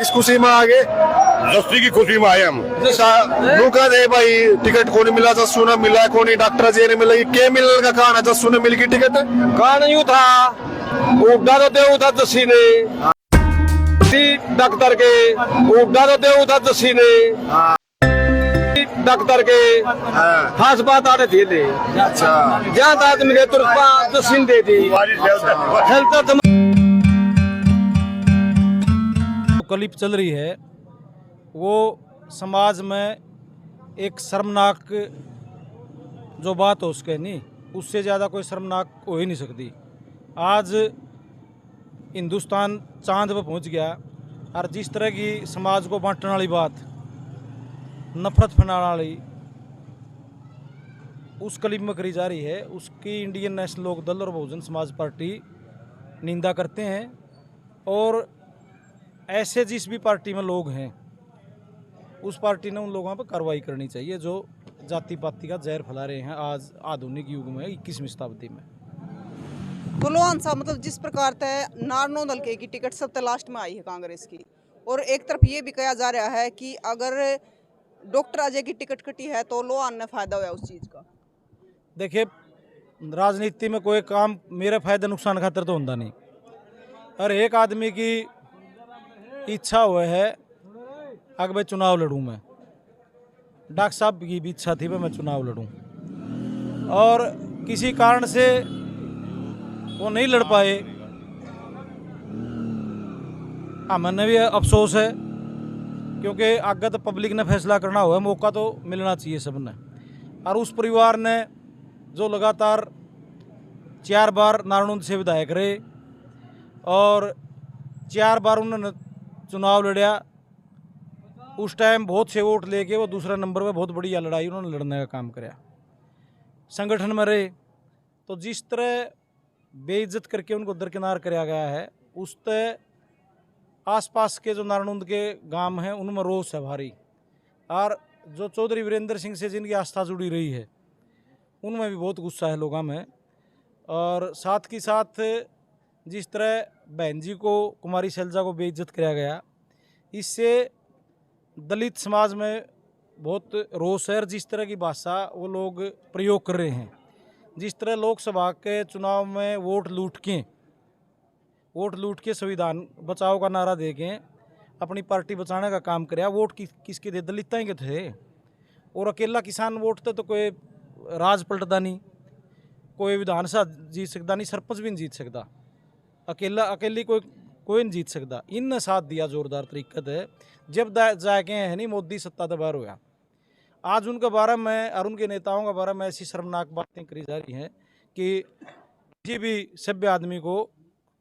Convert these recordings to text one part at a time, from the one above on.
किस खुशी में आगे? जस्सी की खुशी में आए हम। नुका दे भाई टिकट को नहीं मिला, जस्सू ने मिला, को नहीं डॉक्टर जी ने मिला, ये के मिलने का कहां है? जस्सू ने मिल की टिकट कहां यूं था उगदा तो देव था जस्सी ने डॉक्टर के उगदा तो देव था जस्सी ने डॉक्टर के खास बात आने थे ले अच्छा जहाँ आदमी के तुरपा जस्सी दे दी हेल्थ क्लिप चल रही है वो समाज में एक शर्मनाक जो बात हो उसके नहीं, उससे ज़्यादा कोई शर्मनाक हो ही नहीं सकती। आज हिंदुस्तान चांद पर पहुंच गया और जिस तरह की समाज को बांटने वाली बात, नफरत फैलाने वाली उस क्लिप में करी जा रही है, उसकी इंडियन नेशनल लोक दल और बहुजन समाज पार्टी निंदा करते हैं। और ऐसे जिस भी पार्टी में लोग हैं उस पार्टी ने उन लोगों पर कार्रवाई करनी चाहिए जो जाति पाति का जहर फैला रहे हैं आज आधुनिक युग में 21वीं शताब्दी में। कुलवंत साहब मतलब जिस प्रकार तय नारनौंद हल्के की टिकट सब लास्ट में आई है कांग्रेस की, और एक तरफ ये भी कहा जा रहा है कि अगर डॉक्टर अजय की टिकट कटी है तो लोहान ने फायदा हुआ उस चीज़ का। देखिए राजनीति में कोई काम मेरे फायदे नुकसान खातर तो होता नहीं। हर एक आदमी की इच्छा हुआ है अगर मैं चुनाव लड़ूं, मैं डॉक्टर साहब की भी इच्छा थी मैं चुनाव लड़ूं और किसी कारण से वो नहीं लड़ पाए। हमें भी अफसोस है क्योंकि आगे तो पब्लिक ने फैसला करना हुआ, मौका तो मिलना चाहिए सबने। और उस परिवार ने जो लगातार 4 बार नारनौंद से विधायक रहे और 4 बार उन्होंने चुनाव लड़या, उस टाइम बहुत से वोट लेके वो दूसरा नंबर पे बहुत बढ़िया लड़ाई उन्होंने लड़ने का काम कराया। संगठन में रहे तो जिस तरह बेइज्जत करके उनको दरकिनार कराया गया है, उस तरह आसपास के जो नारनौंद के गांव हैं उनमें रोष है भारी। और जो चौधरी वीरेंद्र सिंह से जिनकी आस्था जुड़ी रही है उनमें भी बहुत गुस्सा है लोगों में। और साथ ही साथ जिस तरह बहन जी को, कुमारी शैलजा को बेइज्जत कराया गया, इससे दलित समाज में बहुत रोष है। और जिस तरह की भाषा वो लोग प्रयोग कर रहे हैं, जिस तरह लोकसभा के चुनाव में वोट लूट के संविधान बचाओ का नारा दे के अपनी पार्टी बचाने का काम कराया। वोट किसके थे? दलित के थे। और अकेला किसान वोट थे तो कोई राज पलटता नहीं, कोई विधानसभा जीत सकता नहीं, सरपंच भी नहीं जीत सकता, अकेली कोई नहीं जीत सकता। इन साथ दिया जोरदार तरीके है जब जाके है नहीं मोदी सत्ता से बाहर हुआ। आज उनके बारे में और उनके नेताओं के बारे में ऐसी शर्मनाक बातें करी जा रही हैं कि किसी भी सभ्य आदमी को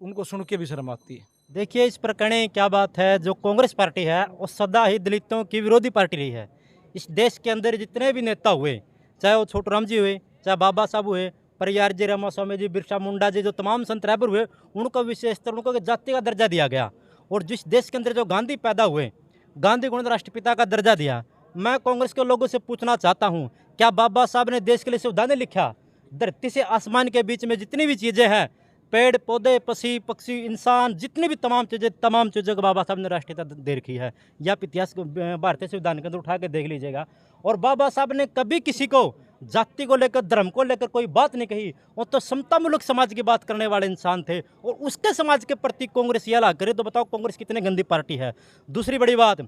उनको सुन के भी शर्म आती है। देखिए इस प्रकरण क्या बात है, जो कांग्रेस पार्टी है वो सदा ही दलितों की विरोधी पार्टी रही है। इस देश के अंदर जितने भी नेता हुए, चाहे वो छोटूराम जी हुए, चाहे बाबा साहब हुए, परियार जी, रामास्वामी जी, बिरसा मुंडा जी, जो तमाम संत रहबर हुए, उनको विशेषतर उनको जाति का दर्जा दिया गया। और जिस देश के अंदर जो गांधी पैदा हुए, गांधी को राष्ट्रपिता का दर्जा दिया। मैं कांग्रेस के लोगों से पूछना चाहता हूं, क्या बाबा साहब ने देश के लिए संविधान लिखा? धरती से आसमान के बीच में जितनी भी चीज़ें हैं, पेड़ पौधे, पक्षी, इंसान, जितनी भी तमाम चीज़ों को बाबा साहब ने राष्ट्रीयता दे रखी है। या आप इतिहास भारतीय संविधान के अंदर उठा के देख लीजिएगा। और बाबा साहब ने कभी किसी को जाति को लेकर, धर्म को लेकर कोई बात नहीं कही। वो तो समतामूलक समाज की बात करने वाले इंसान थे और उसके समाज के प्रति कांग्रेस ये करे तो बताओ कांग्रेस कितनी गंदी पार्टी है। दूसरी बड़ी बात,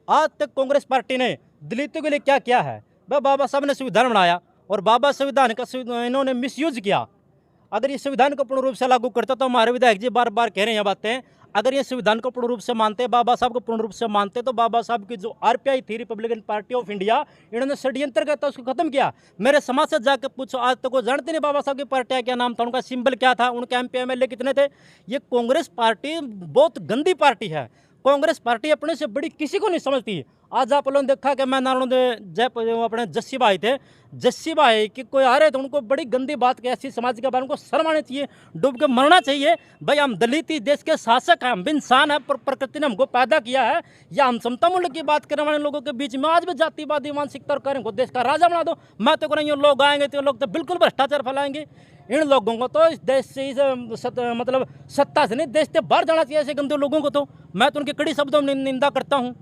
आज तक कांग्रेस पार्टी ने दलितों के लिए क्या किया है? वह बाबा साहब ने संविधान बनाया और बाबा संविधान का इन्होंने मिसयूज किया। अगर ये संविधान को पूर्ण रूप से लागू करता तो हमारे विधायक जी बार बार कह रहे हैं बातें, अगर ये संविधान को पूर्ण रूप से मानते, बाबा साहब को पूर्ण रूप से मानते, तो बाबा साहब की जो आरपीआई थी, रिपब्लिकन पार्टी ऑफ इंडिया, इन्होंने षड्यंत्र किया था, उसको खत्म किया। मेरे समाज से जाकर पूछो, आज तक वो जानते नहीं बाबा साहब की पार्टी क्या नाम था, उनका सिंबल क्या था, उनके एमपी एमएलए कितने थे। ये कांग्रेस पार्टी बहुत गंदी पार्टी है। कांग्रेस पार्टी अपने से बड़ी किसी को नहीं समझती। आज आप लोगों ने देखा कि मैं नारायण जय अपने जस्सी भाई थे, जस्सी भाई कि कोई आ रहे थे, उनको बड़ी गंदी बात की। ऐसी समाज के बारे में शर्म आनी चाहिए, डूब के मरना चाहिए। भाई हम दलित ही देश के शासक हैं, हम भी इंसान हैं, प्रकृति ने हमको पैदा किया है। या हम समता मूल्य की बात करने वाले लोगों के बीच में आज भी जातिवादी मानसिकता और करें को देश का राजा बना दो। मैं तो कह रही हूँ लोग आएंगे तो लोग तो बिल्कुल भ्रष्टाचार फैलाएंगे। इन लोगों को तो इस देश से मतलब सत्ता से नहीं, देश से बाहर जाना चाहिए ऐसे गंदे लोगों को। तो मैं तो उनके कड़ी शब्दों में निंदा करता हूँ।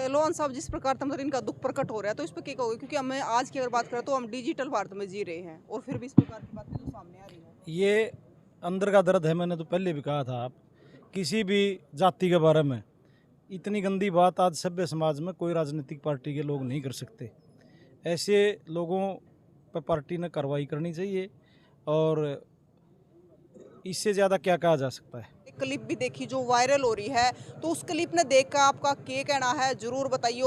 लोहान साहब, जिस प्रकार मतलब इनका दुख प्रकट हो रहा है तो इस पर क्या कहोगे? क्योंकि हमें आज की अगर बात करें तो हम डिजिटल भारत में जी रहे हैं और फिर भी इस प्रकार की बातें जो सामने आ रही है। ये अंदर का दर्द है। मैंने तो पहले भी कहा था, आप किसी भी जाति के बारे में इतनी गंदी बात आज सभ्य समाज में कोई राजनीतिक पार्टी के लोग नहीं कर सकते। ऐसे लोगों पर पार्टी ने कार्रवाई करनी चाहिए और इससे ज़्यादा क्या कहा जा सकता है। एक क्लिप भी देखी जो वायरल हो रही है, तो उस क्लिप ने देखकर आपका क्या कहना है जरूर बताइए।